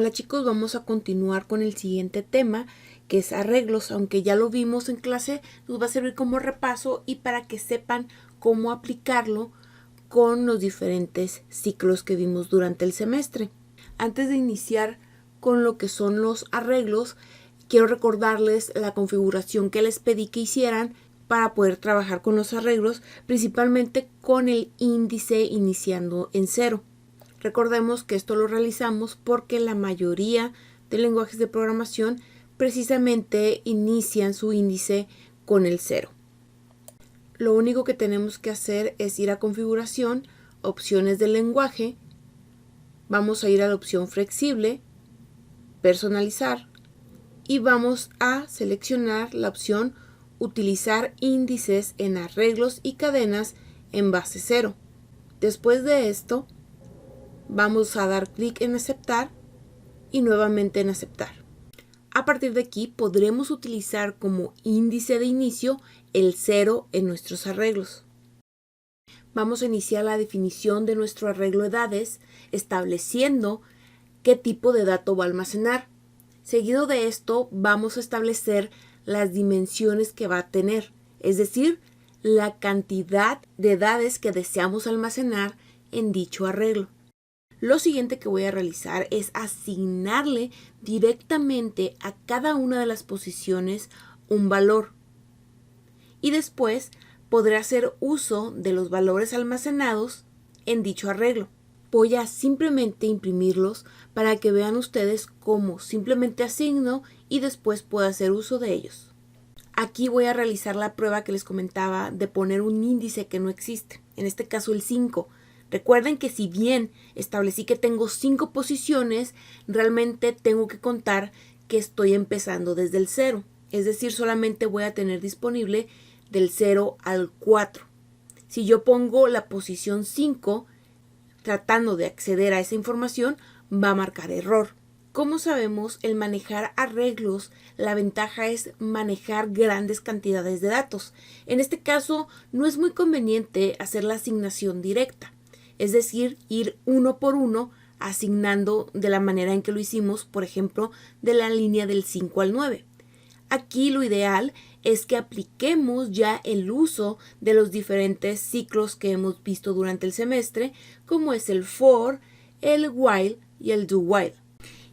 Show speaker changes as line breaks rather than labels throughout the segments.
Hola chicos, vamos a continuar con el siguiente tema, que es arreglos. Aunque ya lo vimos en clase, nos va a servir como repaso y para que sepan cómo aplicarlo con los diferentes ciclos que vimos durante el semestre. Antes de iniciar con lo que son los arreglos, quiero recordarles la configuración que les pedí que hicieran para poder trabajar con los arreglos, principalmente con el índice iniciando en 0. Recordemos que esto lo realizamos porque la mayoría de lenguajes de programación precisamente inician su índice con el 0. Lo único que tenemos que hacer es ir a configuración, opciones del lenguaje, vamos a ir a la opción flexible, personalizar y vamos a seleccionar la opción utilizar índices en arreglos y cadenas en base 0. Después de esto, vamos a dar clic en aceptar y nuevamente en aceptar. A partir de aquí podremos utilizar como índice de inicio el 0 en nuestros arreglos. Vamos a iniciar la definición de nuestro arreglo edades estableciendo qué tipo de dato va a almacenar. Seguido de esto vamos a establecer las dimensiones que va a tener, es decir, la cantidad de edades que deseamos almacenar en dicho arreglo. Lo siguiente que voy a realizar es asignarle directamente a cada una de las posiciones un valor. Y después podré hacer uso de los valores almacenados en dicho arreglo. Voy a simplemente imprimirlos para que vean ustedes cómo simplemente asigno y después puedo hacer uso de ellos. Aquí voy a realizar la prueba que les comentaba de poner un índice que no existe, en este caso el 5. Recuerden que si bien establecí que tengo 5 posiciones, realmente tengo que contar que estoy empezando desde el 0. Es decir, solamente voy a tener disponible del 0 al 4. Si yo pongo la posición 5, tratando de acceder a esa información, va a marcar error. Como sabemos, el manejar arreglos, la ventaja es manejar grandes cantidades de datos. En este caso, no es muy conveniente hacer la asignación directa. Es decir, ir uno por uno asignando de la manera en que lo hicimos, por ejemplo, de la línea del 5 al 9. Aquí lo ideal es que apliquemos ya el uso de los diferentes ciclos que hemos visto durante el semestre, como es el for, el while y el do while.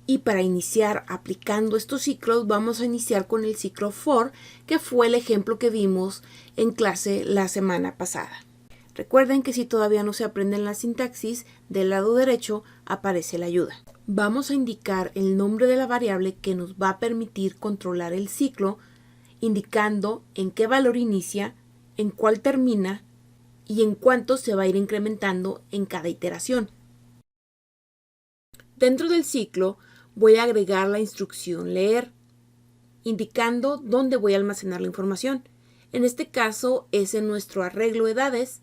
Y para iniciar aplicando estos ciclos, vamos a iniciar con el ciclo for, que fue el ejemplo que vimos en clase la semana pasada. Recuerden que si todavía no se aprenden la sintaxis, del lado derecho aparece la ayuda. Vamos a indicar el nombre de la variable que nos va a permitir controlar el ciclo, indicando en qué valor inicia, en cuál termina y en cuánto se va a ir incrementando en cada iteración. Dentro del ciclo voy a agregar la instrucción leer, indicando dónde voy a almacenar la información. En este caso es en nuestro arreglo edades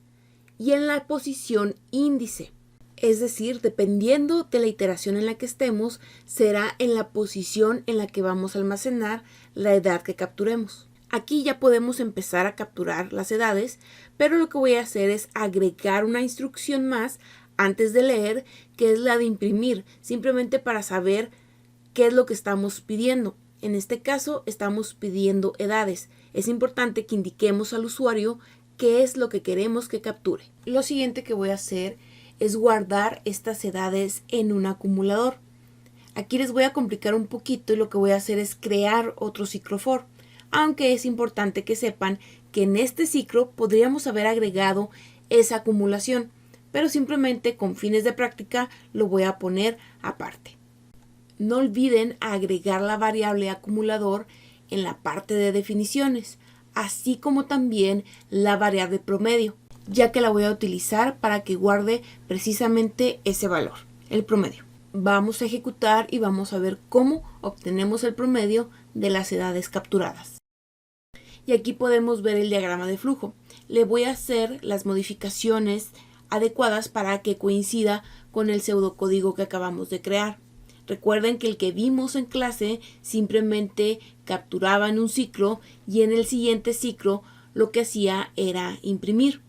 y en la posición índice. Es decir, dependiendo de la iteración en la que estemos, será en la posición en la que vamos a almacenar la edad que capturemos. Aquí ya podemos empezar a capturar las edades, pero lo que voy a hacer es agregar una instrucción más antes de leer, que es la de imprimir, simplemente para saber qué es lo que estamos pidiendo. En este caso, estamos pidiendo edades. Es importante que indiquemos al usuario qué es lo que queremos que capture. Lo siguiente que voy a hacer es guardar estas edades en un acumulador. Aquí les voy a complicar un poquito y lo que voy a hacer es crear otro ciclo for, aunque es importante que sepan que en este ciclo podríamos haber agregado esa acumulación, pero simplemente con fines de práctica lo voy a poner aparte. No olviden agregar la variable acumulador en la parte de definiciones, así como también la variable promedio, ya que la voy a utilizar para que guarde precisamente ese valor, el promedio. Vamos a ejecutar y vamos a ver cómo obtenemos el promedio de las edades capturadas. Y aquí podemos ver el diagrama de flujo. Le voy a hacer las modificaciones adecuadas para que coincida con el pseudocódigo que acabamos de crear. Recuerden que el que vimos en clase simplemente capturaba en un ciclo y en el siguiente ciclo lo que hacía era imprimir.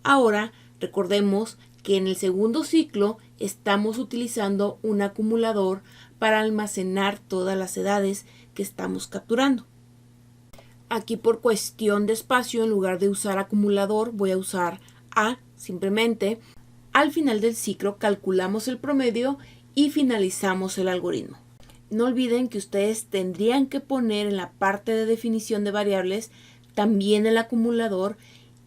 Ahora recordemos que en el segundo ciclo estamos utilizando un acumulador para almacenar todas las edades que estamos capturando. Aquí por cuestión de espacio, en lugar de usar acumulador, voy a usar A simplemente. Al final del ciclo calculamos el promedio y finalizamos el algoritmo. No olviden que ustedes tendrían que poner en la parte de definición de variables también el acumulador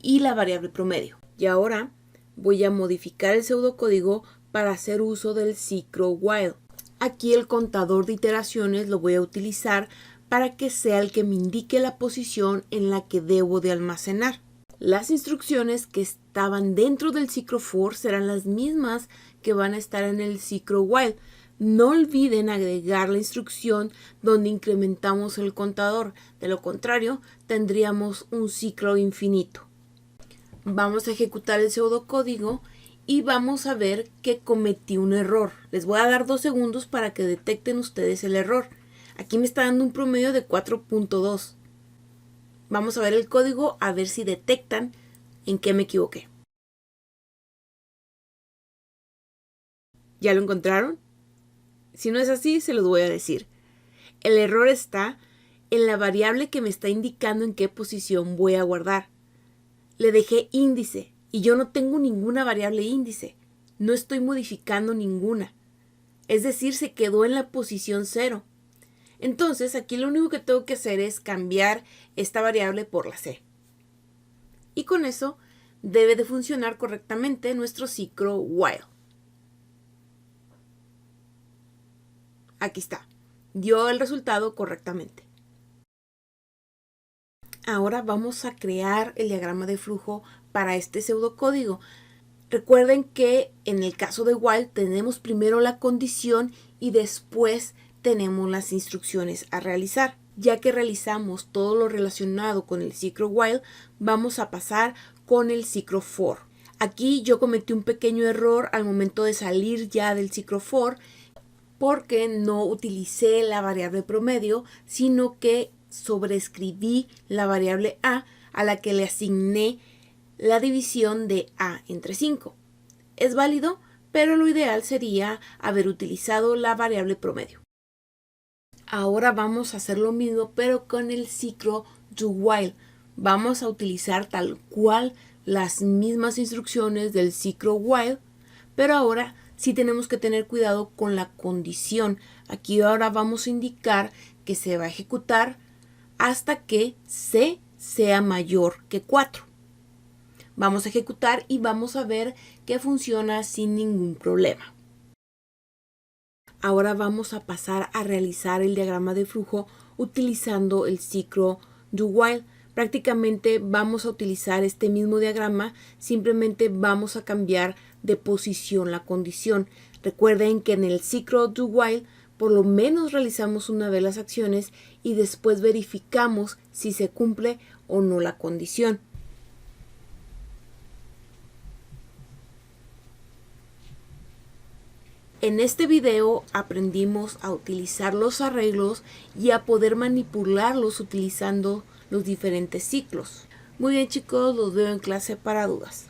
y la variable promedio. Y ahora voy a modificar el pseudocódigo para hacer uso del ciclo while. Aquí el contador de iteraciones lo voy a utilizar para que sea el que me indique la posición en la que debo de almacenar. Las instrucciones que estaban dentro del ciclo for serán las mismas que van a estar en el ciclo while. No olviden agregar la instrucción donde incrementamos el contador. De lo contrario, tendríamos un ciclo infinito. Vamos a ejecutar el pseudocódigo y vamos a ver que cometí un error. Les voy a dar 2 segundos para que detecten ustedes el error. Aquí me está dando un promedio de 4.2. Vamos a ver el código a ver si detectan en qué me equivoqué. ¿Ya lo encontraron? Si no es así, se los voy a decir. El error está en la variable que me está indicando en qué posición voy a guardar. Le dejé índice y yo no tengo ninguna variable índice. No estoy modificando ninguna. Es decir, se quedó en la posición 0. Entonces, aquí lo único que tengo que hacer es cambiar esta variable por la C. Y con eso debe de funcionar correctamente nuestro ciclo while. Aquí está. Dio el resultado correctamente. Ahora vamos a crear el diagrama de flujo para este pseudocódigo. Recuerden que en el caso de while tenemos primero la condición y después tenemos las instrucciones a realizar. Ya que realizamos todo lo relacionado con el ciclo while, vamos a pasar con el ciclo for. Aquí yo cometí un pequeño error al momento de salir ya del ciclo for porque no utilicé la variable promedio, sino que sobreescribí la variable a la que le asigné la división de a entre 5. Es válido, pero lo ideal sería haber utilizado la variable promedio. Ahora vamos a hacer lo mismo, pero con el ciclo do while. Vamos a utilizar tal cual las mismas instrucciones del ciclo while, pero ahora sí tenemos que tener cuidado con la condición. Aquí ahora vamos a indicar que se va a ejecutar hasta que C sea mayor que 4. Vamos a ejecutar y vamos a ver que funciona sin ningún problema. Ahora vamos a pasar a realizar el diagrama de flujo utilizando el ciclo do while. Prácticamente vamos a utilizar este mismo diagrama, simplemente vamos a cambiar de posición la condición. Recuerden que en el ciclo do while por lo menos realizamos una de las acciones y después verificamos si se cumple o no la condición. En este video aprendimos a utilizar los arreglos y a poder manipularlos utilizando los diferentes ciclos. Muy bien chicos, los veo en clase para dudas.